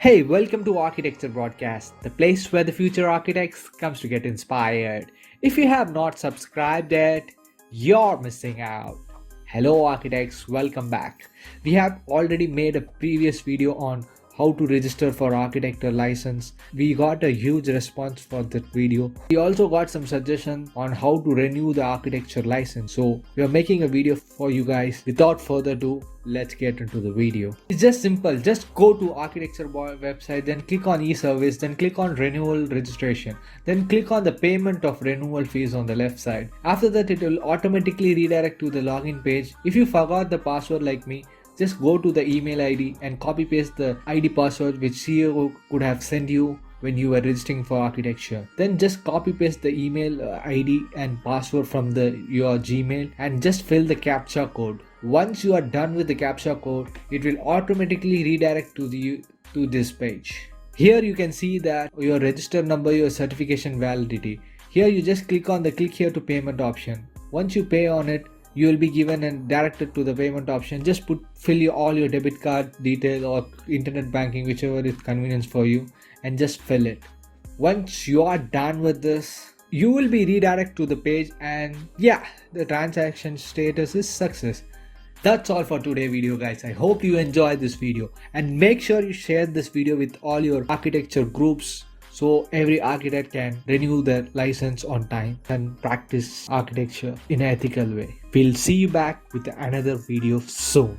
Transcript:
Hey, welcome to Architecture Broadcast, the place where the future architects comes to get inspired. If you have not subscribed yet, you're missing out. Hello architects, welcome back. We have already made a previous video on how to register for architecture license. We got a huge response for that video. We also got some suggestions on how to renew the architecture license. So we are making a video for you guys. Without further ado, let's get into the video. It's just simple. Just go to architecture website, then click on e-service, then click on renewal registration, then click on the payment of renewal fees on the left side. After that, it will automatically redirect to the login page. If you forgot the password like me, just go to the email ID and copy paste the ID password which CEO could have sent you when you were registering for architecture. Then just copy paste the email ID and password from your Gmail and just fill the captcha code. Once you are done with the captcha code, it will automatically redirect to this page. Here you can see that your register number, your certification validity. Here you just click on the click here to payment option. Once you pay on it, you will be given and directed to the payment option. Just fill all your debit card details or internet banking, whichever is convenience for you, and just fill it. Once you are done with this, you will be redirected to the page, and yeah, the transaction status is success. That's all for today's video, guys. I hope you enjoyed this video, and make sure you share this video with all your architecture groups so every architect can renew their license on time and practice architecture in an ethical way. We'll see you back with another video soon.